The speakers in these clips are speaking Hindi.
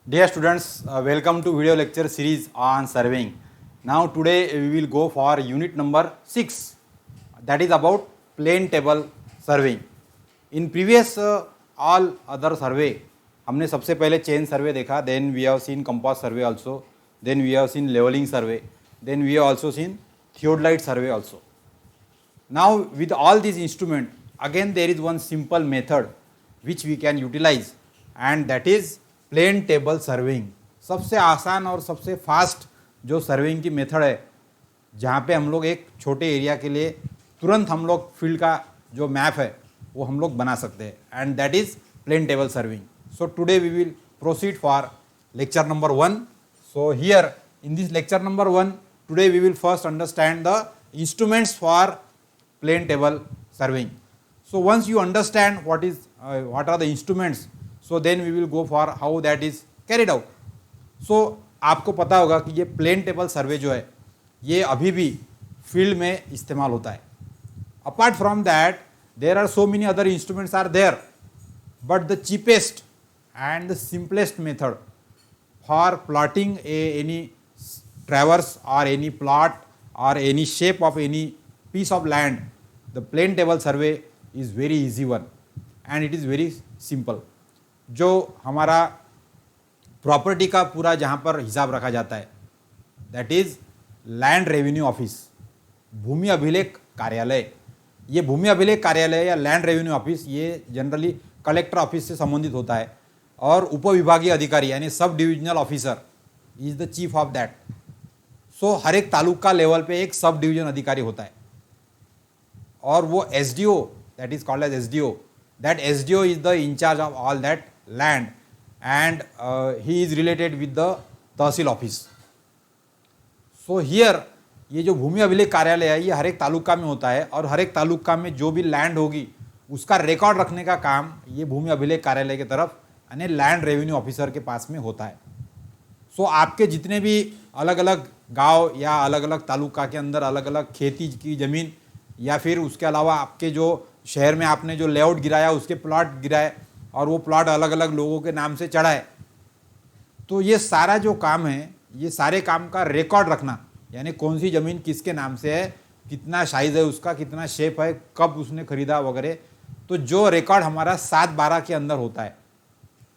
Dear students, welcome to video lecture series on surveying. Now today we will go for unit number 6, that is about plane table surveying. In previous all other survey हमने सबसे पहले चेन सर्वे देखा, then we have seen compass survey also, then we have seen leveling survey, then we have also seen theodolite survey also. Now with all these instruments, again there is one simple method which we can utilize, and that is plane table surveying. सबसे आसान और सबसे फास्ट जो सर्वेइंग की मेथड है, जहाँ पे हम लोग एक छोटे एरिया के लिए तुरंत हम लोग फील्ड का जो मैप है वो हम लोग बना सकते हैं, and that is plane table surveying. So today we will proceed for lecture number 1. So here in this lecture number 1 today we will first understand the instruments for plane table surveying. So once you understand what are the instruments, so then we will go for how that is carried out. So आपको पता होगा कि ये प्लेन टेबल सर्वे जो है ये अभी भी फील्ड में इस्तेमाल होता है. Apart from that there are so many other instruments are there, but the cheapest and the simplest method for plotting any traverse और एनी प्लॉट और any shape of any piece of land, the plane table survey is very easy one and it is very simple. जो हमारा प्रॉपर्टी का पूरा जहाँ पर हिसाब रखा जाता है, that is land revenue office, भूमि अभिलेख कार्यालय. ये भूमि अभिलेख कार्यालय या लैंड रेवेन्यू ऑफिस ये जनरली कलेक्टर ऑफिस से संबंधित होता है, और उपविभागीय अधिकारी यानी sub divisional officer is the chief of that. So हर एक तालुका लेवल पे एक सब डिवीजन अधिकारी होता है, और वो SDO, that is called as SDO, that SDO is the in charge of all that land, and he is related with the tehsil office. So here ये जो भूमि अभिलेख कार्यालय है ये हर एक तालुका में होता है, और हर एक तालुका में जो भी लैंड होगी उसका रिकॉर्ड रखने का काम ये भूमि अभिलेख कार्यालय की तरफ यानी लैंड रेवेन्यू ऑफिसर के पास में होता है. सो आपके जितने भी अलग अलग गांव या अलग अलग तालुका के अंदर अलग अलग खेती की ज़मीन, या फिर उसके अलावा आपके जो शहर में आपने जो लेआउट गिराया उसके प्लॉट गिराए और वो प्लॉट अलग अलग लोगों के नाम से चढ़ा है, तो ये सारा जो काम है ये सारे काम का रिकॉर्ड रखना, यानी कौन सी ज़मीन किसके नाम से है, कितना साइज़ है उसका, कितना शेप है, कब उसने ख़रीदा वगैरह. तो जो रिकॉर्ड हमारा 7/12 के अंदर होता है,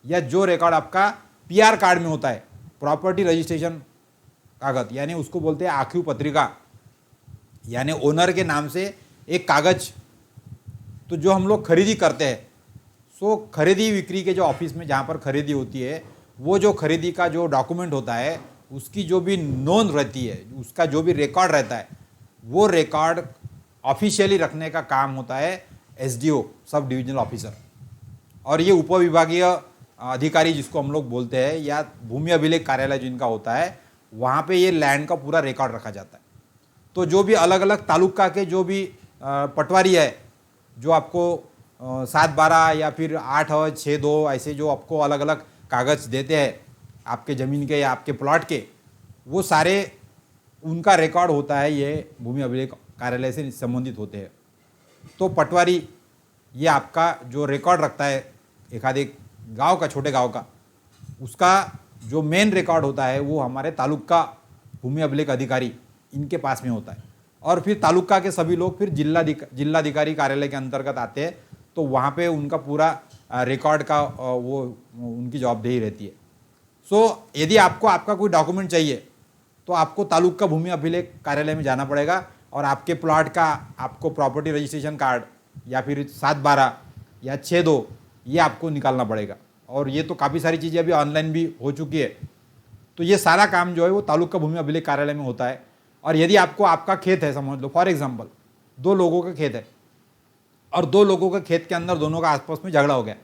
या जो रिकॉर्ड आपका PR कार्ड में होता है, प्रॉपर्टी रजिस्ट्रेशन कागज़, यानी उसको बोलते हैं आखिरी पत्रिका, यानी ओनर के नाम से एक कागज़. तो जो हम लोग खरीदी करते हैं, सो खरीदी बिक्री के जो ऑफिस में जहाँ पर खरीदी होती है, वो जो खरीदी का जो डॉक्यूमेंट होता है उसकी जो भी नोंद रहती है, उसका जो भी रिकॉर्ड रहता है, वो रिकॉर्ड ऑफिशियली रखने का काम होता है SDO, सब डिविजनल ऑफिसर. और ये उपविभागीय अधिकारी जिसको हम लोग बोलते हैं, या भूमि अभिलेख कार्यालय जिनका होता है, वहाँ पे ये लैंड का पूरा रिकॉर्ड रखा जाता है. तो जो भी अलग अलग तालुका के जो भी पटवारी है, जो आपको 7/12 या फिर 8/6/2 ऐसे जो आपको अलग अलग कागज़ देते हैं आपके ज़मीन के या आपके प्लॉट के, वो सारे उनका रिकॉर्ड होता है, ये भूमि अभिलेख कार्यालय से संबंधित होते हैं. तो पटवारी ये आपका जो रिकॉर्ड रखता है एक आधे गांव का, छोटे गांव का, उसका जो मेन रिकॉर्ड होता है वो हमारे तालुका भूमि अभिलेख अधिकारी इनके पास में होता है. और फिर तालुका के सभी लोग फिर जिलाधिकारी कार्यालय के अंतर्गत आते हैं, तो वहाँ पे उनका पूरा रिकॉर्ड का वो उनकी जवाबदेही रहती है. सो यदि आपको आपका कोई डॉक्यूमेंट चाहिए तो आपको तालुका भूमि अभिलेख कार्यालय में जाना पड़ेगा, और आपके प्लॉट का आपको प्रॉपर्टी रजिस्ट्रेशन कार्ड या फिर 7/12 या 6/2 ये आपको निकालना पड़ेगा. और ये तो काफ़ी सारी चीज़ें अभी ऑनलाइन भी हो चुकी है. तो ये सारा काम जो है वो तालुका भूमि अभिलेख कार्यालय में होता है. और यदि आपको आपका खेत है, समझ लो फॉर एग्जांपल 2 लोगों का खेत है, और 2 लोगों के खेत के अंदर दोनों का आपस में झगड़ा हो गया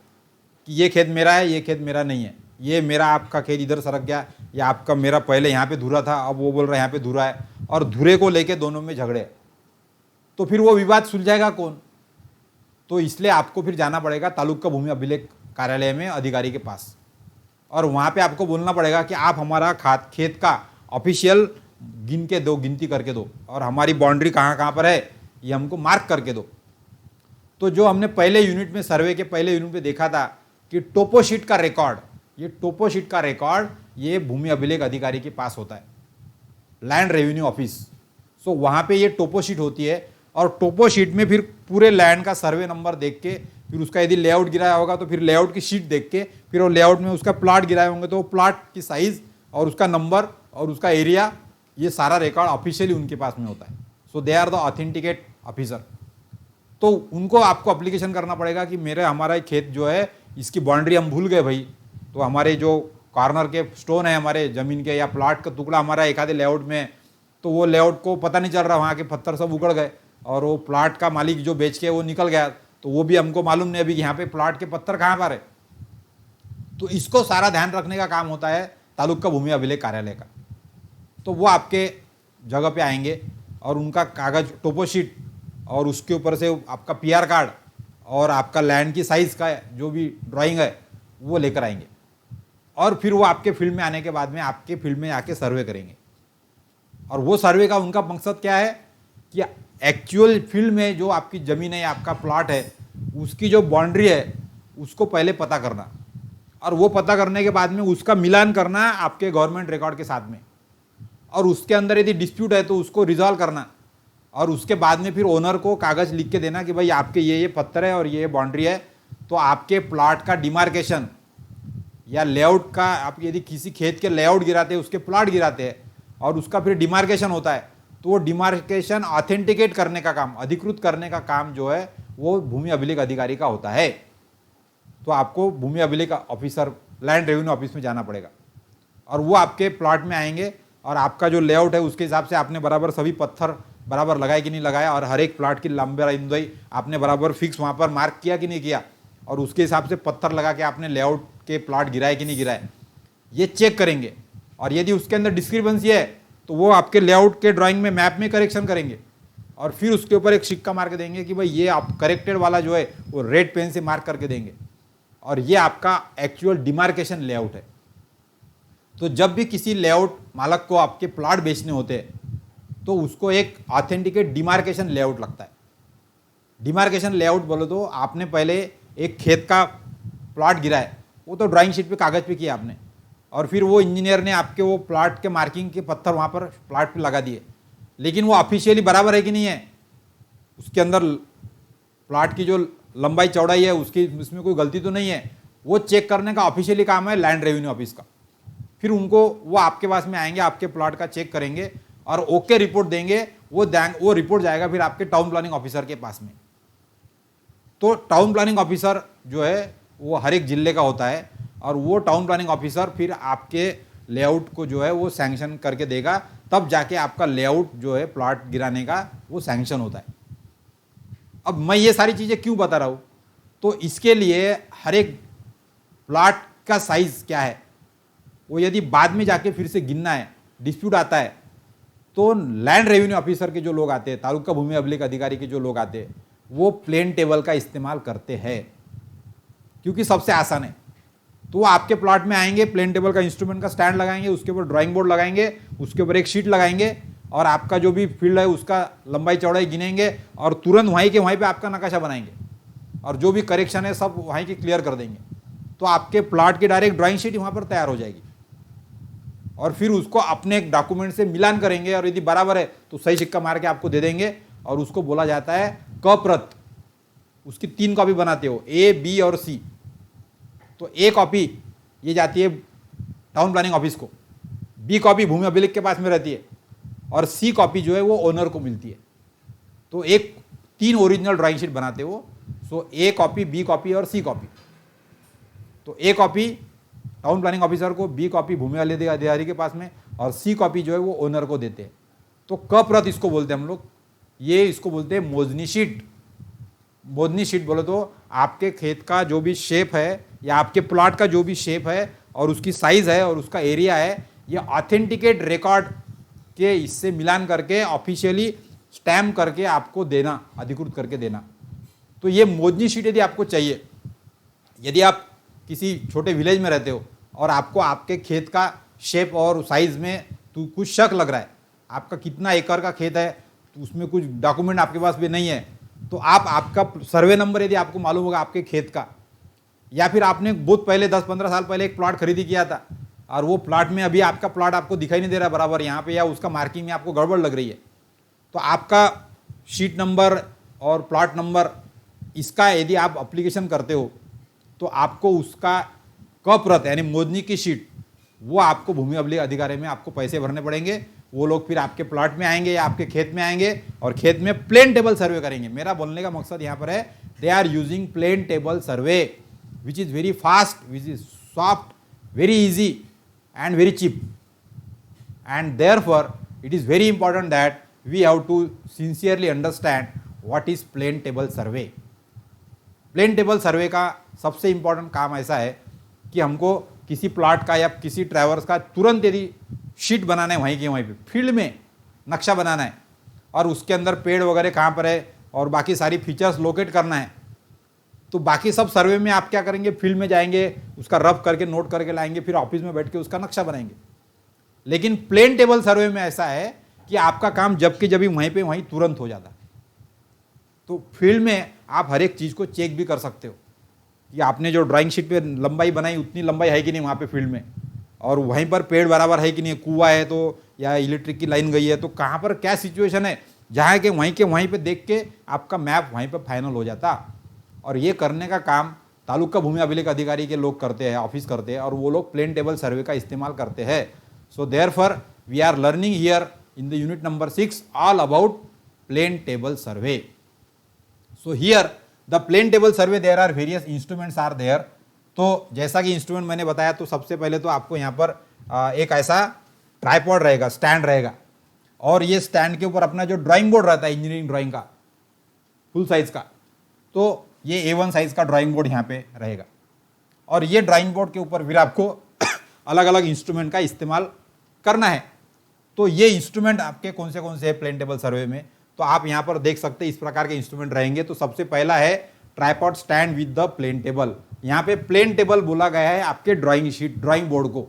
कि ये खेत मेरा है, ये खेत मेरा नहीं है, ये मेरा आपका खेत इधर सरक गया, या आपका मेरा पहले यहाँ पे धुरा था, अब वो बोल रहा है यहाँ पे धुरा है, और धुरे को लेके दोनों में झगड़े. तो फिर वो विवाद सुलझाएगा कौन? तो इसलिए आपको फिर जाना पड़ेगा तालुका भूमि अभिलेख कार्यालय में अधिकारी के पास, और वहाँ पे आपको बोलना पड़ेगा कि आप हमारा खेत का ऑफिशियल गिन के दो, गिनती करके दो, और हमारी बाउंड्री कहाँ कहाँ पर है ये हमको मार्क करके दो. तो जो हमने पहले यूनिट में सर्वे के पहले यूनिट में देखा था कि टोपोशीट का रिकॉर्ड, ये टोपो शीट का रिकॉर्ड ये भूमि अभिलेख अधिकारी के पास होता है, लैंड रेवेन्यू ऑफिस। सो वहाँ पे ये टोपो शीट होती है और टोपो शीट में फिर पूरे लैंड का सर्वे नंबर देख के, फिर उसका यदि लेआउट गिराया होगा तो फिर लेआउट की शीट देख के, फिर वो लेआउट में उसका प्लाट गिराए होंगे तो वो प्लाट की साइज और उसका नंबर और उसका एरिया, ये सारा रिकॉर्ड ऑफिशियली उनके पास में होता है। So they are the authenticate officer. तो उनको आपको एप्लीकेशन करना पड़ेगा कि मेरे हमारा खेत जो है इसकी बाउंड्री हम भूल गए भाई, तो हमारे जो कॉर्नर के स्टोन है हमारे ज़मीन के या प्लाट का टुकड़ा हमारा एक आधे लेआउट में है, तो वो लेआउट को पता नहीं चल रहा, वहाँ के पत्थर सब उगड़ गए और वो प्लाट का मालिक जो बेच के वो निकल गया, तो वो भी हमको मालूम नहीं अभी यहाँ पे प्लाट के पत्थर कहाँ पर है। तो इसको सारा ध्यान रखने का काम होता है तालुका भूमि अभिलेख कार्यालय का। तो वो आपके जगह पे आएंगे और उनका कागज टोपो शीट और उसके ऊपर से आपका पीआर कार्ड और आपका लैंड की साइज़ का जो भी ड्राइंग है वो लेकर आएंगे और फिर वो आपके फील्ड में आने के बाद में आपके फील्ड में आके सर्वे करेंगे। और वो सर्वे का उनका मकसद क्या है कि एक्चुअल फील्ड में जो आपकी ज़मीन है या आपका प्लॉट है उसकी जो बाउंड्री है उसको पहले पता करना, और वो पता करने के बाद में उसका मिलान करना आपके गवर्नमेंट रिकॉर्ड के साथ में, और उसके अंदर यदि डिस्प्यूट है तो उसको रिजॉल्व करना, और उसके बाद में फिर ओनर को कागज़ लिख के देना कि भाई आपके ये पत्थर है और ये बाउंड्री है, तो आपके प्लॉट का डिमार्केशन या लेआउट का, आप यदि किसी खेत के लेआउट गिराते हैं उसके प्लॉट गिराते हैं और उसका फिर डिमार्केशन होता है, तो वो डिमार्केशन ऑथेंटिकेट करने का काम, अधिकृत करने का काम जो है वो भूमि अभिलेख अधिकारी का होता है। तो आपको भूमि अभिलेख ऑफिसर लैंड रेवेन्यू ऑफिस में जाना पड़ेगा और वो आपके प्लॉट में आएंगे और आपका जो लेआउट है उसके हिसाब से आपने बराबर सभी पत्थर बराबर लगाए कि नहीं लगाया, और हर एक प्लॉट की लंबाई आपने बराबर फिक्स वहाँ पर मार्क किया कि नहीं किया, और उसके हिसाब से पत्थर लगा के आपने लेआउट के प्लॉट गिराए कि नहीं गिराए, ये चेक करेंगे। और यदि उसके अंदर डिस्क्रिपेंसी है तो वो आपके लेआउट के ड्राइंग में मैप में करेक्शन करेंगे और फिर उसके ऊपर एक सिक्का मार के देंगे कि भाई ये आप करेक्टेड वाला जो है वो रेड पेन से मार्क करके देंगे और ये आपका एक्चुअल डिमार्केशन लेआउट है। तो जब भी किसी लेआउट मालक को आपके प्लॉट बेचने होते हैं तो उसको एक ऑथेंटिकेट डिमार्केशन लेआउट लगता है। डिमार्केशन लेआउट बोलो तो आपने पहले एक खेत का प्लॉट गिरा है, वो तो ड्राइंग शीट पे कागज़ पे किया आपने, और फिर वो इंजीनियर ने आपके वो प्लॉट के मार्किंग के पत्थर वहाँ पर प्लॉट पे लगा दिए, लेकिन वो ऑफिशियली बराबर है कि नहीं है, उसके अंदर प्लॉट की जो लंबाई चौड़ाई है उसकी उसमें कोई गलती तो नहीं है, वो चेक करने का ऑफिशियली काम है लैंड रेवेन्यू ऑफिस का। फिर उनको वो आपके पास में आएंगे, आपके प्लॉट का चेक करेंगे और ओके रिपोर्ट देंगे, वो रिपोर्ट जाएगा फिर आपके टाउन प्लानिंग ऑफिसर के पास में। तो टाउन प्लानिंग ऑफिसर जो है वो हर एक जिले का होता है और वो टाउन प्लानिंग ऑफिसर फिर आपके लेआउट को जो है वो सैंक्शन करके देगा, तब जाके आपका लेआउट जो है प्लॉट गिराने का वो सैंक्शन होता है। अब मैं ये सारी चीज़ें क्यों बता रहा हूँ, तो इसके लिए हर एक प्लॉट का साइज क्या है वो यदि बाद में जाके फिर से गिनना है, डिस्प्यूट आता है, तो लैंड रेवेन्यू ऑफिसर के जो लोग आते हैं, तालुका भूमि अभिलेख अधिकारी के जो लोग आते हैं, वो प्लेन टेबल का इस्तेमाल करते हैं क्योंकि सबसे आसान है। तो वो आपके प्लॉट में आएंगे, प्लेन टेबल का इंस्ट्रूमेंट का स्टैंड लगाएंगे, उसके ऊपर ड्राइंग बोर्ड लगाएंगे, उसके ऊपर एक शीट लगाएंगे और आपका जो भी फील्ड है उसका लंबाई चौड़ाई गिनेंगे और तुरंत वहीं के वहीं पे आपका नक्शा बनाएंगे और जो भी करेक्शन है सब वहीं के क्लियर कर देंगे। तो आपके प्लॉट की डायरेक्ट ड्राइंग शीट वहाँ पर तैयार हो जाएगी और फिर उसको अपने एक डॉक्यूमेंट से मिलान करेंगे और यदि बराबर है तो सही सिक्का मार के आपको दे देंगे और उसको बोला जाता है क प्रत। उसकी 3 कॉपी बनाते हो, ए, बी और सी। तो ए कॉपी ये जाती है टाउन प्लानिंग ऑफिस को, बी कॉपी भूमि अभिलेख के पास में रहती है और सी कॉपी जो है वो ओनर को मिलती है। तो 3 ओरिजिनल ड्राइंग शीट बनाते हो। सो ए कॉपी, बी कॉपी और सी कॉपी। तो ए कॉपी टाउन प्लानिंग ऑफिसर को, बी कॉपी भूमि अभिलेख अधिकारी के पास में और सी कॉपी जो है वो ओनर को देते हैं। तो क प्रत इसको बोलते हैं हम लोग, ये इसको बोलते हैं मोजनी शीट। मोजनी शीट बोले तो आपके खेत का जो भी शेप है या आपके प्लॉट का जो भी शेप है और उसकी साइज है और उसका एरिया है, ये ऑथेंटिकेट रिकॉर्ड के इससे मिलान करके ऑफिशियली स्टैम्प करके आपको देना, अधिकृत करके देना। तो ये मोजनी शीट यदि आपको चाहिए, यदि आप किसी छोटे विलेज में रहते हो और आपको आपके खेत का शेप और साइज में तो कुछ शक लग रहा है, आपका कितना एकड़ का खेत है तो उसमें कुछ डॉक्यूमेंट आपके पास भी नहीं है, तो आप आपका सर्वे नंबर यदि आपको मालूम होगा आपके खेत का, या फिर आपने बहुत पहले 10-15 साल पहले एक प्लॉट खरीदी किया था और वो प्लॉट में अभी आपका प्लॉट आपको दिखाई नहीं दे रहा बराबर यहाँ पे, या उसका मार्किंग में आपको गड़बड़ लग रही है, तो आपका शीट नंबर और प्लॉट नंबर इसका यदि आप एप्लीकेशन करते हो तो आपको उसका क प्रत यानी मोजनी की शीट वो आपको भूमि अभिलेख अधिकारी में आपको पैसे भरने पड़ेंगे। वो लोग फिर आपके प्लॉट में आएंगे या आपके खेत में आएंगे और खेत में प्लेन टेबल सर्वे करेंगे। मेरा बोलने का मकसद यहाँ पर है, they are using plane table survey which is very fast, which is soft, very easy and very cheap, and therefore it is very important that we have to sincerely understand what is plane table survey. Plane table survey का सबसे इंपॉर्टेंट काम ऐसा है कि हमको किसी प्लॉट का या किसी ट्रैवर्स का तुरंत यदि शीट बनाना है वहीं के वहीं पे फील्ड में नक्शा बनाना है और उसके अंदर पेड़ वगैरह कहाँ पर है और बाकी सारी फीचर्स लोकेट करना है, तो बाकी सब सर्वे में आप क्या करेंगे, फील्ड में जाएंगे, उसका रफ करके नोट करके लाएंगे, फिर ऑफिस में बैठ के उसका नक्शा बनाएंगे। लेकिन प्लेन टेबल सर्वे में ऐसा है कि आपका काम जबकि जब वहीं पे वहीं तुरंत हो जाता है। तो फील्ड में आप हर एक चीज़ को चेक भी कर सकते हो कि आपने जो ड्राइंग शीट पे लंबाई बनाई उतनी लंबाई है कि नहीं वहाँ पे फील्ड में, और वहीं पर पेड़ बराबर है कि नहीं, कुआं है तो या इलेक्ट्रिक की लाइन गई है तो कहाँ पर क्या सिचुएशन है, जहाँ के वहीं पे देख के आपका मैप वहीं पर फाइनल हो जाता। और ये करने का काम तालुका भूमि अभिलेख अधिकारी के लोग करते हैं, ऑफिस करते हैं, और वो लोग प्लेन टेबल सर्वे का इस्तेमाल करते हैं। So therefore we are learning here in the unit number 6 all about plane table survey. So here the plane table survey there are various instruments are there. तो जैसा कि इंस्ट्रूमेंट मैंने बताया, तो सबसे पहले तो आपको यहाँ पर एक ऐसा ट्राइपॉड रहेगा, स्टैंड रहेगा, और ये स्टैंड के ऊपर अपना जो ड्राइंग बोर्ड रहता है इंजीनियरिंग ड्राइंग का फुल साइज का, तो ये A1 साइज का ड्राइंग बोर्ड यहाँ पे रहेगा। और ये ड्राइंग बोर्ड के ऊपर फिर आपको अलग अलग इंस्ट्रूमेंट का इस्तेमाल करना है। तो ये इंस्ट्रूमेंट आपके कौन से हैं प्लेन टेबल सर्वे में, तो आप यहाँ पर देख सकते हैं इस प्रकार के इंस्ट्रूमेंट रहेंगे। तो सबसे पहला है tripod stand with the plane table. यहाँ पे प्लेन टेबल बोला गया है आपके ड्राइंग शीट, ड्राइंग बोर्ड को।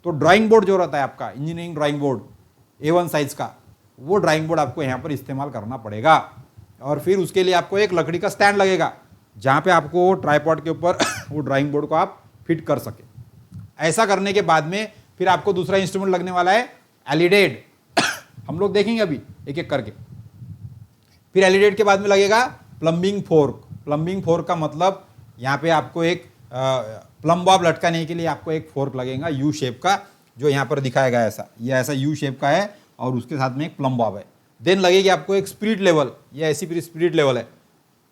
तो ड्राइंग बोर्ड जो रहता है आपका engineering drawing board A1 size का, वो ड्राइंग बोर्ड आपको यहाँ पर इस्तेमाल करना पड़ेगा। और फिर उसके लिए आपको एक लकड़ी का स्टैंड लगेगा जहाँ पे आपको ट्राइपॉड के ऊपर वो ड्राइंग बोर्ड को आप फिट कर सके। ऐसा करने के बाद में फिर आपको दूसरा इंस्ट्रूमेंट लगने वाला है एलिडेड। हम लोग देखेंगे अभी एक एक करके। फिर एलिडेड के बाद में लगेगा प्लम्बिंग फोर्क। प्लम्बिंग फोर्क का मतलब यहाँ पे आपको एक प्लम बॉब लटकाने के लिए आपको एक फोर्क लगेगा यू शेप का, जो यहाँ पर दिखाया गया ऐसा, ये ऐसा यू शेप का है और उसके साथ में एक प्लम बॉब है। देन लगेगी आपको एक स्पिरिट लेवल, ये ऐसी स्पिरिट लेवल है।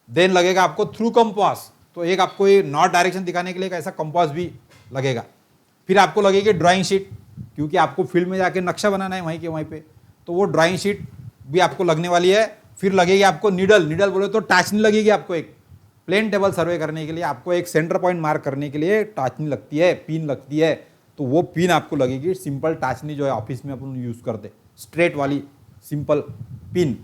देन लगेगा आपको थ्रू कंपास, तो एक आपको ये नॉर्थ डायरेक्शन दिखाने के लिए एक ऐसा कंपास भी लगेगा। फिर आपको लगेगी ड्राइंग शीट, क्योंकि आपको फील्ड में जाके नक्शा बनाना है वहीं के वहीं पे, तो वो ड्राइंग शीट भी आपको लगने वाली है। फिर लगेगी आपको नीडल, नीडल बोले तो टाचनी लगेगी आपको। एक प्लेन टेबल सर्वे करने के लिए आपको एक सेंटर पॉइंट मार्क करने के लिए टाचनी लगती है, पिन लगती है, तो वो पिन आपको लगेगी। सिंपल टाचनी जो है ऑफिस में अपन यूज़ करते, स्ट्रेट वाली सिंपल पिन,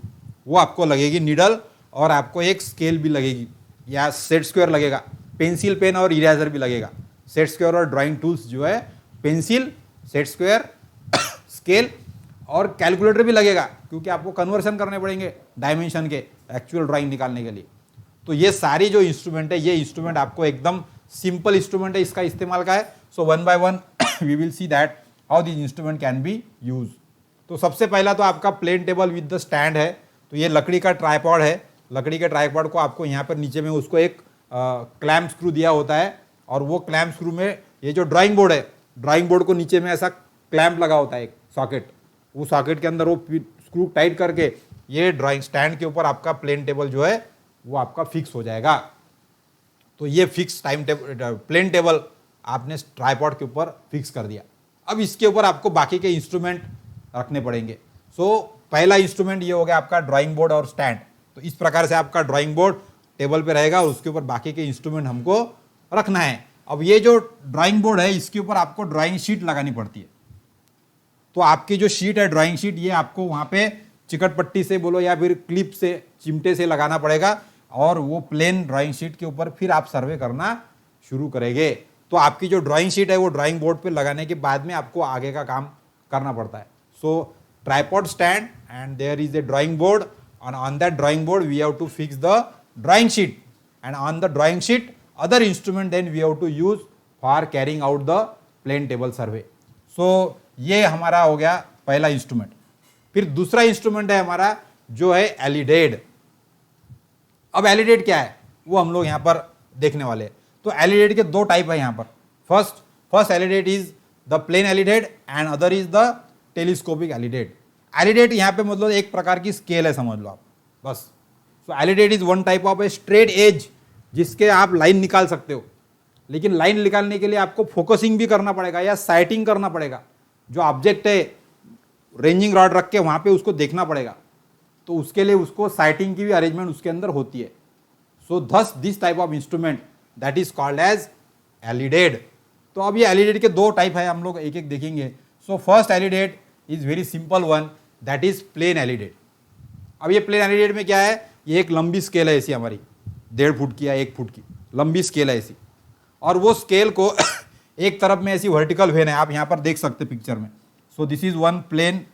वो आपको लगेगी नीडल। और आपको एक स्केल भी लगेगी या सेट स्क्वायर लगेगा, पेंसिल पेन और इरेजर भी लगेगा। सेट स्क्वायर और ड्राइंग टूल्स जो है पेंसिल, सेट स्क्वायर, स्केल और कैलकुलेटर भी लगेगा, क्योंकि आपको कन्वर्शन करने पड़ेंगे डायमेंशन के एक्चुअल ड्राइंग निकालने के लिए। तो ये सारी जो इंस्ट्रूमेंट है, ये इंस्ट्रूमेंट आपको एकदम सिंपल इंस्ट्रूमेंट है, इसका इस्तेमाल का है। So one by one we will see that how this instrument can be use. तो सबसे पहला तो आपका plane table with the stand है। तो ये लकड़ी का ट्राइपॉड है। लकड़ी के ट्राइपॉड को आपको यहाँ पर नीचे में उसको एक क्लैम्प स्क्रू दिया होता है, और वो क्लैम्प स्क्रू में ये जो ड्राइंग बोर्ड है, ड्राइंग बोर्ड को नीचे में ऐसा क्लैम्प लगा होता है एक सॉकेट, वो सॉकेट के अंदर वो स्क्रू टाइट करके ये ड्राइंग स्टैंड के ऊपर आपका प्लेन टेबल जो है वो आपका फिक्स हो जाएगा। तो ये fix time table, plane table आपने ट्राइपॉड के ऊपर फिक्स कर दिया। अब इसके ऊपर आपको बाकी के इंस्ट्रूमेंट रखने पड़ेंगे। सो पहला इंस्ट्रूमेंट ये हो गया आपका ड्राइंग बोर्ड और स्टैंड। तो इस प्रकार से आपका ड्राइंग बोर्ड टेबल पे रहेगा और उसके ऊपर बाकी के इंस्ट्रूमेंट हमको रखना है। अब ये जो ड्राइंग बोर्ड है, इसके ऊपर आपको ड्राइंग शीट लगानी पड़ती है। तो आपकी जो शीट है ड्राइंग शीट, ये आपको वहाँ पे चिकट पट्टी से बोलो या फिर क्लिप से, चिमटे से लगाना पड़ेगा, और वो प्लेन ड्राइंग शीट के ऊपर फिर आप सर्वे करना शुरू करेंगे। तो आपकी जो ड्राइंग शीट है वो ड्राइंग बोर्ड पे लगाने के बाद में आपको आगे का काम करना पड़ता है। So tripod stand and there is a drawing board, and on that drawing board we have to fix the drawing sheet, and on the drawing sheet other instrument then we have to use for carrying out the plane table survey. So ये हमारा हो गया पहला इंस्ट्रूमेंट. फिर दूसरा इंस्ट्रूमेंट है हमारा जो है एलिडेड. अब एलिडेड क्या है वो हम लोग यहाँ पर देखने वाले हैं. तो एलिडेड के दो टाइप है यहाँ पर. First alidade is the plane alidade and other is the telescopic alidade. Alidade यहाँ पे मतलब एक प्रकार की स्केल है, समझ लो आप बस. So alidade is one type of a straight edge जिसके आप लाइन निकाल सकते हो. लेकिन लाइन निकालने के लिए आपको फोकसिंग भी करना पड़ेगा या साइटिंग करना पड़ेगा. जो ऑब्जेक्ट है रेंजिंग रॉड रख के वहाँ पे उसको देखना पड़ेगा. तो उसके लिए उसको साइटिंग की भी अरेंजमेंट उसके अंदर होती है. So thus this type of instrument that is called as alidade. तो अब ये एलिडेड के दो टाइप है, हम लोग एक एक देखेंगे. So first alidade is very simple one, that is plane alidade. अब ये प्लेन एलिडेड में क्या है, ये एक लंबी स्केल है ऐसी हमारी 1.5 फुट की या 1 फुट की लंबी स्केल है ऐसी. और वो स्केल को एक तरफ में ऐसी वर्टिकल वेन है, आप यहाँ पर देख सकते हैं पिक्चर में. So this is one plane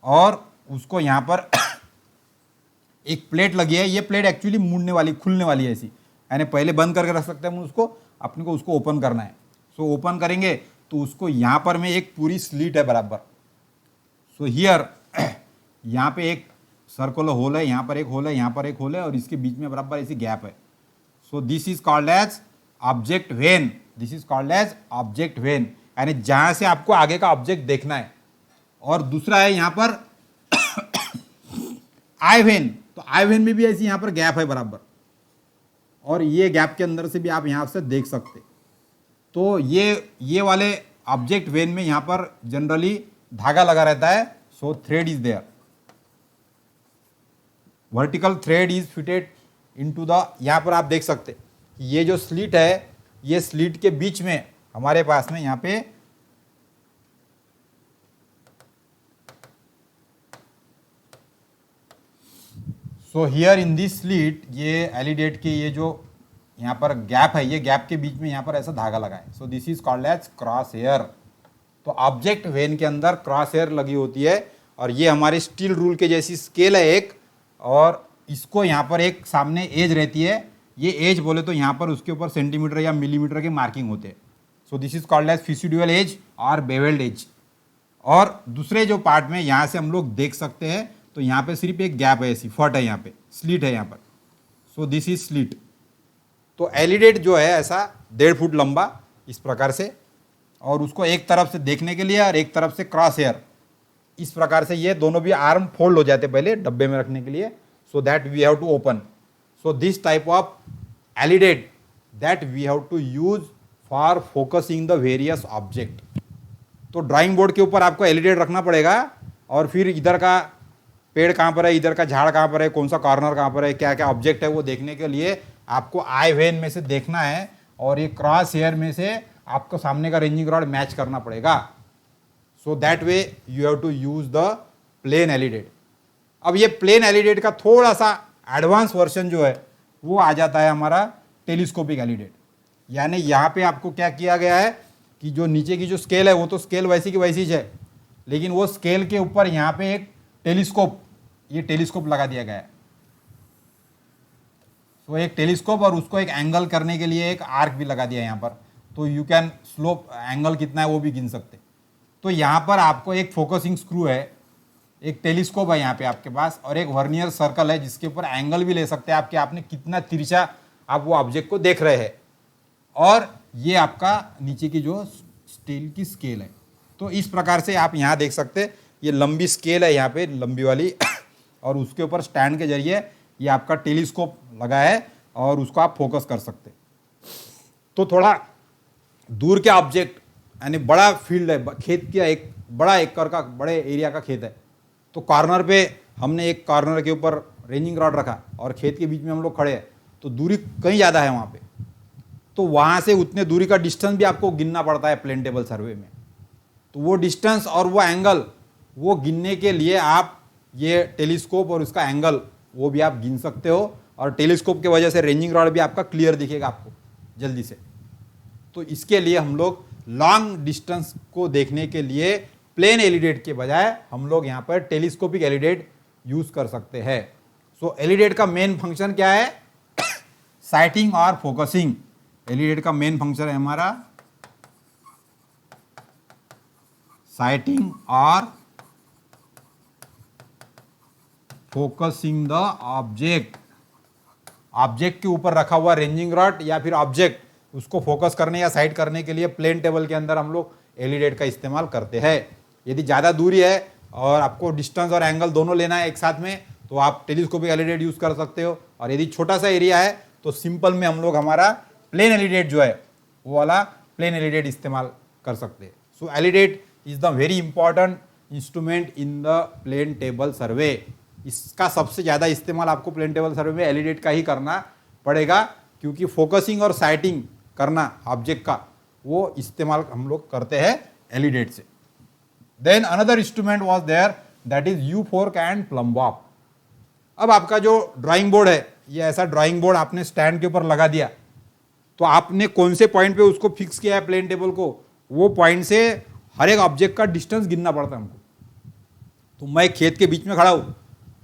और उसको यहाँ पर एक प्लेट लगी है. ये प्लेट एक्चुअली मुड़ने वाली खुलने वाली है ऐसी, यानी पहले बंद करके रख सकते हैं हम उसको, अपने को उसको ओपन करना है. सो ओपन करेंगे तो उसको यहाँ पर में एक पूरी स्लीट है बराबर. सो हियर यहाँ पे एक सर्कुलर होल है, यहाँ पर एक होल है, यहाँ पर एक होल है और इसके बीच में बराबर ऐसी गैप है. So this is called as object vane. This is called as object vane, यानी जहाँ से आपको आगे का ऑब्जेक्ट देखना है. और दूसरा है यहाँ पर आई वेन. तो आई वेन में भी ऐसी यहाँ पर गैप है बराबर और ये गैप के अंदर से भी आप यहाँ से देख सकते. तो ये वाले ऑब्जेक्ट वेन में यहाँ पर जनरली धागा लगा रहता है. So thread is there, vertical thread is fitted into the. यहाँ पर आप देख सकते ये जो स्लिट है, ये स्लिट के बीच में हमारे पास में यहाँ पे सो हियर इन दिस स्लिट, ये एलिडेड के ये जो यहाँ पर गैप है, ये गैप के बीच में यहाँ पर ऐसा धागा लगा है. So this is called as cross hair. तो ऑब्जेक्ट वेन के अंदर क्रॉस हेयर लगी होती है और ये हमारे स्टील रूल के जैसी स्केल है एक, और इसको यहाँ पर एक सामने एज रहती है. ये एज बोले तो यहाँ पर उसके ऊपर सेंटीमीटर या मिलीमीटर के मार्किंग होते हैं. So this is called as fiducial edge और बेवेल्ड एज. और दूसरे जो पार्ट में यहाँ से हम लोग देख सकते हैं तो यहाँ पे सिर्फ एक गैप है ऐसी, फट है यहाँ पे, स्लिट है यहाँ पर. सो दिस इज स्लिट. तो एलिडेड जो है ऐसा 1.5 फुट लंबा इस प्रकार से, और उसको एक तरफ से देखने के लिए और एक तरफ से क्रॉस हेयर इस प्रकार से, ये दोनों भी आर्म फोल्ड हो जाते पहले डब्बे में रखने के लिए. So that we have to open. So this type of alidade that we have to use for focusing the various object. तो ड्राइंग बोर्ड के ऊपर आपको एलिडेड रखना पड़ेगा और फिर इधर का पेड़ कहाँ पर है, इधर का झाड़ कहाँ पर है, कौन सा कॉर्नर कहाँ पर है, क्या क्या ऑब्जेक्ट है वो देखने के लिए आपको आई वेन में से देखना है और ये क्रॉस हेयर में से आपको सामने का रेंजिंग रॉड मैच करना पड़ेगा. So that way you have to use the plane alidade. अब ये प्लेन एलिडेड का थोड़ा सा एडवांस वर्जन जो है वो आ जाता है हमारा टेलीस्कोपिक एलिडेड. यानी यहाँ पे आपको क्या किया गया है कि जो नीचे की जो स्केल है वो तो स्केल वैसी की वैसी है, लेकिन वो स्केल के ऊपर यहाँ पे एक टेलीस्कोप, ये टेलीस्कोप लगा दिया गया है. तो एक टेलीस्कोप और उसको एक एंगल करने के लिए एक आर्क भी लगा दिया है यहाँ पर. तो यू कैन स्लोप एंगल कितना है वो भी गिन सकते. तो यहाँ पर आपको एक फोकसिंग स्क्रू है, एक टेलीस्कोप है यहाँ पे आपके पास, और एक वर्नियर सर्कल है जिसके ऊपर एंगल भी ले सकते हैं आपके, आपने कितना तिरछा आप वो ऑब्जेक्ट को देख रहे हैं. और ये आपका नीचे की जो स्टील की स्केल है. तो इस प्रकार से आप यहाँ देख सकते हैं ये लंबी स्केल है यहाँ पे लंबी वाली और उसके ऊपर स्टैंड के जरिए ये आपका टेलीस्कोप लगा है और उसको आप फोकस कर सकते. तो थोड़ा दूर के ऑब्जेक्ट, यानी बड़ा फील्ड है, खेत का एक बड़ा एकड़ का बड़े एरिया का खेत है, तो कॉर्नर पे हमने एक कॉर्नर के ऊपर रेंजिंग रॉड रखा और खेत के बीच में हम लोग खड़े हैं, तो दूरी कहीं ज़्यादा है वहाँ पे, तो वहाँ से उतने दूरी का डिस्टेंस भी आपको गिनना पड़ता है प्लेन टेबल सर्वे में. तो वो डिस्टेंस और वो एंगल वो गिनने के लिए आप ये टेलीस्कोप और उसका एंगल वो भी आप गिन सकते हो, और टेलीस्कोप की वजह से रेंजिंग रॉड भी आपका क्लियर दिखेगा आपको जल्दी से. तो इसके लिए हम लोग लॉन्ग डिस्टेंस को देखने के लिए प्लेन एलिडेड के बजाय हम लोग यहाँ पर टेलीस्कोपिक एलिडेड यूज कर सकते हैं. सो एलिडेड का मेन फंक्शन क्या है? साइटिंग और फोकसिंग. एलिडेट का मेन फंक्शन है हमारा साइटिंग और फोकसिंग द ऑब्जेक्ट। ऑब्जेक्ट के ऊपर रखा हुआ रेंजिंग रॉड या फिर ऑब्जेक्ट उसको फोकस करने या साइट करने के लिए प्लेन टेबल के अंदर हम लोग एलिडेट का इस्तेमाल करते हैं। यदि ज़्यादा दूरी है और आपको डिस्टेंस और एंगल दोनों लेना है एक साथ में, तो आप टेलीस्कोपिक एलिडेट यूज़ कर सकते हो। और यदि छोटा सा एरिया है तो सिंपल में हम लोग हमारा प्लेन एलिडेट जो है वो वाला प्लेन एलिडेट इस्तेमाल कर सकते हैं। So alidade is the very important instrument in the plane table survey. इसका सबसे ज़्यादा इस्तेमाल आपको प्लेन टेबल सर्वे में एलिडेट का ही करना पड़ेगा, क्योंकि फोकसिंग और साइटिंग करना ऑब्जेक्ट का वो इस्तेमाल हम लोग करते हैं एलिडेट से। Then another instrument was there, that is U fork and plumb bob. अब आपका जो ड्राइंग बोर्ड है, ये ऐसा ड्राइंग बोर्ड आपने स्टैंड के ऊपर लगा दिया, तो आपने कौन से पॉइंट पे उसको फिक्स किया है प्लेन टेबल को, वो पॉइंट से हर एक ऑब्जेक्ट का डिस्टेंस गिनना पड़ता है हमको। तो मैं खेत के बीच में खड़ा हूँ,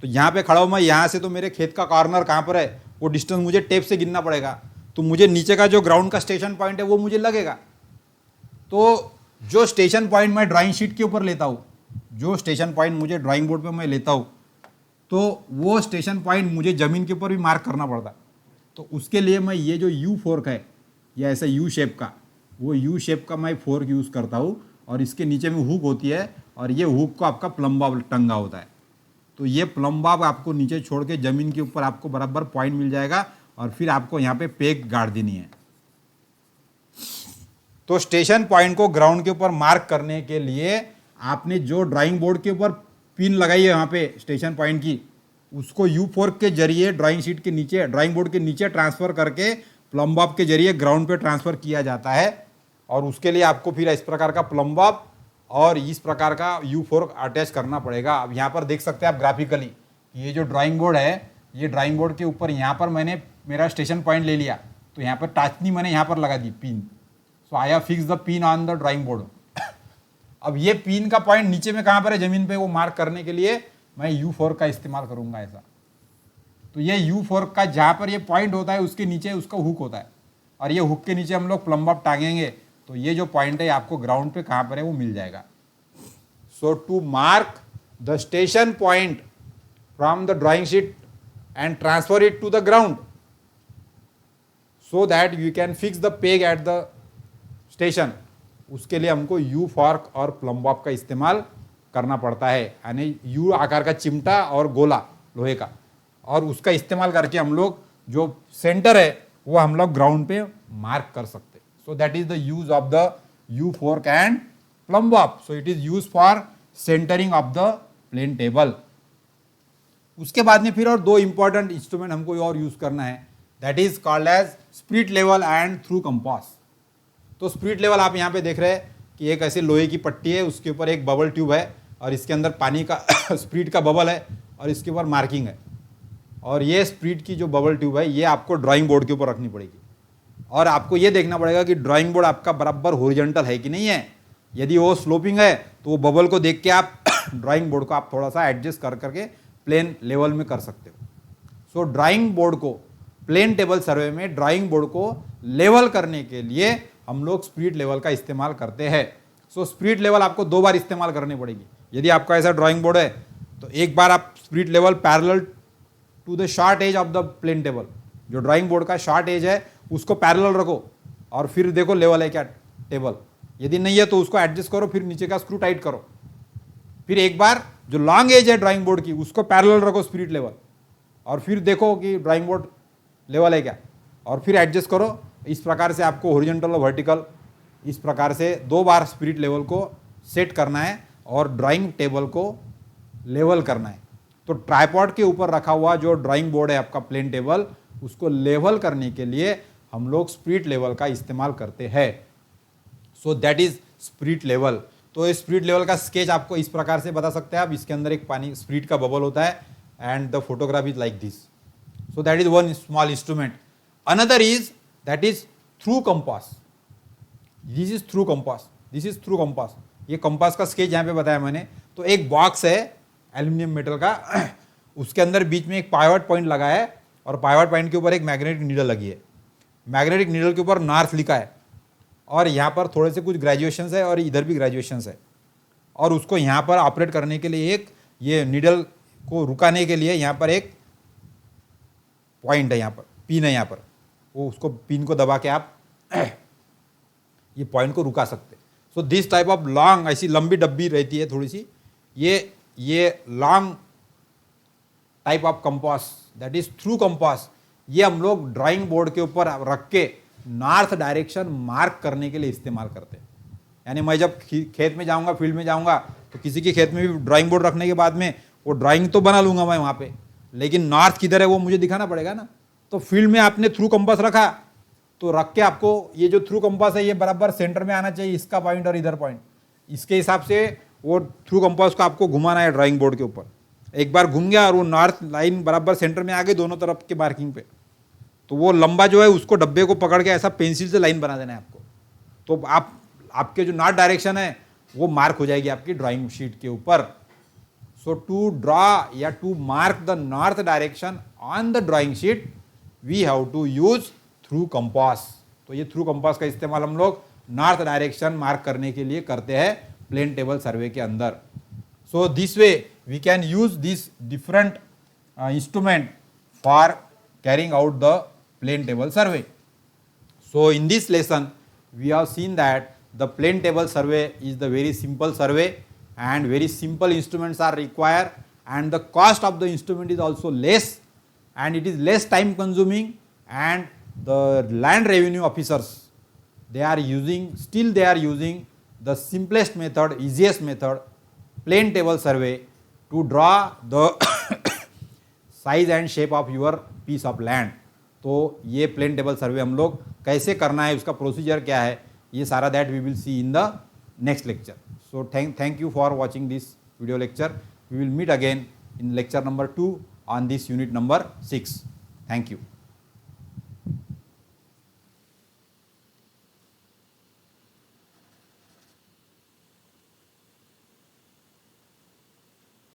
तो यहाँ पे खड़ा हूँ मैं, यहाँ से तो मेरे खेत का कॉर्नर कहाँ पर है वो डिस्टेंस मुझे टेप से गिनना पड़ेगा। तो मुझे नीचे का जो ग्राउंड का स्टेशन पॉइंट है वो मुझे लगेगा। तो जो स्टेशन पॉइंट मैं ड्राइंग शीट के ऊपर लेता हूँ, जो स्टेशन पॉइंट मुझे ड्राइंग बोर्ड पे मैं लेता हूँ, तो वो स्टेशन पॉइंट मुझे ज़मीन के ऊपर भी मार्क करना पड़ता है। तो उसके लिए मैं ये जो यू फोर्क है या ऐसा यू शेप का, वो यू शेप का मैं फोर्क यूज़ करता हूँ, और इसके नीचे में हुक होती है, और ये हुक को आपका प्लम बॉब टंगा होता है। तो ये प्लम बॉब आपको नीचे छोड़ के ज़मीन के ऊपर आपको बराबर पॉइंट मिल जाएगा, और फिर आपको यहाँ पे पेग गाड़ देनी है। तो स्टेशन पॉइंट को ग्राउंड के ऊपर मार्क करने के लिए आपने जो ड्राइंग बोर्ड के ऊपर पिन लगाई है यहाँ पे स्टेशन पॉइंट की, उसको यू फोर्क के जरिए ड्राइंग शीट के नीचे, ड्राइंग बोर्ड के नीचे ट्रांसफ़र करके प्लम बॉब के जरिए ग्राउंड पे ट्रांसफ़र किया जाता है। और उसके लिए आपको फिर इस प्रकार का प्लम बॉब और इस प्रकार का यू फोर्क अटैच करना पड़ेगा। अब यहाँ पर देख सकते हैं आप ग्राफिकली, ये जो ड्राइंग बोर्ड है, ये ड्राइंग बोर्ड के ऊपर यहाँ पर मैंने मेरा स्टेशन पॉइंट ले लिया, तो यहाँ पर टाचनी मैंने यहाँ पर लगा the pin. So I have fix the pin on the drawing board. अब ये पिन का पॉइंट नीचे में कहाँ पर है ज़मीन पे, वो मार्क करने के लिए मैं यू फोर्क का इस्तेमाल करूँगा ऐसा। तो ये यू फोर्क का जहाँ पर ये पॉइंट होता है उसके नीचे उसका हुक होता है, और ये हुक के नीचे हम लोग प्लम बॉब टांगेंगे, तो ये जो पॉइंट है आपको ग्राउंड पे कहाँ पर है वो मिल जाएगा। So to mark the station point from the drawing sheet and transfer it to the ground so that you can fix the peg at the station, उसके लिए हमको यू फॉर्क और प्लम बॉब का इस्तेमाल करना पड़ता है, यानी यू आकार का चिमटा और गोला लोहे का, और उसका इस्तेमाल करके हम लोग जो सेंटर है वो हम लोग ग्राउंड पे मार्क कर सकते। So that is the use of the U fork and plumb bob. So it is use for centring of the plane table. उसके बाद में फिर और दो इंपॉर्टेंट इंस्ट्रूमेंट हमको और यूज़ करना है, that is called as spirit level and through compass. तो स्प्रिट लेवल आप यहाँ पे देख रहे हैं कि एक ऐसे लोहे की पट्टी है, उसके ऊपर एक बबल ट्यूब है, और इसके अंदर पानी का स्प्रिट का बबल है, और इसके ऊपर मार्किंग है। और ये स्प्रिट की जो बबल ट्यूब है ये आपको ड्राइंग बोर्ड के ऊपर रखनी पड़ेगी, और आपको ये देखना पड़ेगा कि ड्राइंग बोर्ड आपका बराबर हॉरिजॉन्टल है कि नहीं है। यदि वो स्लोपिंग है तो वो बबल को देख के आप ड्राइंग बोर्ड को आप थोड़ा सा एडजस्ट कर करके प्लेन लेवल में कर सकते हो। सो ड्राइंग बोर्ड को प्लेन टेबल सर्वे में ड्राइंग बोर्ड को लेवल करने के लिए हम लोग स्प्रिट लेवल का इस्तेमाल करते हैं। सो स्प्रिट लेवल आपको दो बार इस्तेमाल करनी पड़ेगी। यदि आपका ऐसा ड्राइंग बोर्ड है तो एक बार आप spirit level parallel to the short edge of the plane table, जो ड्राइंग बोर्ड का शॉर्ट एज है उसको पैरेलल रखो, और फिर देखो लेवल है क्या टेबल। यदि नहीं है तो उसको एडजस्ट करो, फिर नीचे का स्क्रू टाइट करो। फिर एक बार जो लॉन्ग एज है ड्राइंग बोर्ड की उसको पैरेलल रखो स्प्रिट लेवल, और फिर देखो कि ड्राइंग बोर्ड लेवल है क्या, और फिर एडजस्ट करो। इस प्रकार से आपको हॉरिजॉन्टल और वर्टिकल इस प्रकार से दो बार स्प्रिट लेवल को सेट करना है और ड्राइंग टेबल को लेवल करना है। तो ट्राइपॉड के ऊपर रखा हुआ जो ड्राइंग बोर्ड है आपका प्लेन टेबल, उसको लेवल करने के लिए हम लोग स्प्रिट लेवल का इस्तेमाल करते हैं। सो दैट इज स्प्रिट लेवल। तो इस स्प्रिट लेवल का स्केच आपको इस प्रकार से बता सकते हैं आप। इसके अंदर एक पानी स्प्रिट का बबल होता है, and the photograph is like this. So that is one small instrument. Another is that is through compass. This is through compass, this is through compass. ये कंपास का स्केच यहाँ पे बताया मैंने। तो एक बॉक्स है एल्यूमिनियम मेटल का, उसके अंदर बीच में एक पाइवट पॉइंट लगा है, और पाइवट पॉइंट के ऊपर एक मैग्नेटिक नीडल लगी है। मैग्नेटिक नीडल के ऊपर नॉर्थ लिखा है और यहाँ पर थोड़े से कुछ ग्रेजुएशंस है और इधर भी ग्रेजुएशंस है, और उसको यहाँ पर ऑपरेट करने के लिए एक ये नीडल को रुकाने के लिए यहाँ पर एक पॉइंट है, यहाँ पर पिन है, यहाँ पर वो उसको पिन को दबा के आप ये पॉइंट को रुका सकते। सो दिस टाइप ऑफ लॉन्ग, ऐसी लंबी डब्बी रहती है थोड़ी सी, ये long type of compass, that is through compass, ये हम लोग ड्राइंग बोर्ड के ऊपर रख के नॉर्थ डायरेक्शन मार्क करने के लिए इस्तेमाल करते हैं। यानी मैं जब खेत में जाऊंगा, फील्ड में जाऊंगा, तो किसी के खेत में भी ड्राइंग बोर्ड रखने के बाद में वो ड्राइंग तो बना लूंगा मैं वहाँ पे, लेकिन नॉर्थ किधर है वो मुझे दिखाना पड़ेगा ना। तो फील्ड में आपने थ्रू कंपास रखा, तो रख के आपको ये जो थ्रू कंपास है ये बराबर सेंटर में आना चाहिए, इसका पॉइंट और इधर पॉइंट, इसके हिसाब से वो थ्रू कंपास को आपको घुमाना है ड्राइंग बोर्ड के ऊपर। एक बार घूम गया और वो नॉर्थ लाइन बराबर सेंटर में आ गई दोनों तरफ के मार्किंग पे, तो वो लंबा जो है उसको डब्बे को पकड़ के ऐसा पेंसिल से लाइन बना देना है आपको। तो आपके जो नॉर्थ डायरेक्शन है वो मार्क हो जाएगी आपकी ड्राइंग शीट के ऊपर। सो टू ड्रॉ या to mark the north direction on the drawing sheet we have to use through compass. तो ये थ्रू कंपास का इस्तेमाल हम लोग नॉर्थ डायरेक्शन मार्क करने के लिए करते हैं प्लेन टेबल सर्वे के अंदर। So this way we can use this different instrument for carrying out the plane table survey. So in this lesson we have seen that the plane table survey is the very simple survey and very simple instruments are required, and the cost of the instrument is also less and it is less time consuming, and the land revenue officers they are using the simplest method, easiest method, plane table survey, to draw the size and shape of your piece of land. तो ये प्लेन टेबल सर्वे हम लोग कैसे करना है, उसका प्रोसीजर क्या है, ये सारा that we will see in the next lecture. So thank you for watching this video lecture. We will meet again in lecture number 2 on this unit number 6. Thank you.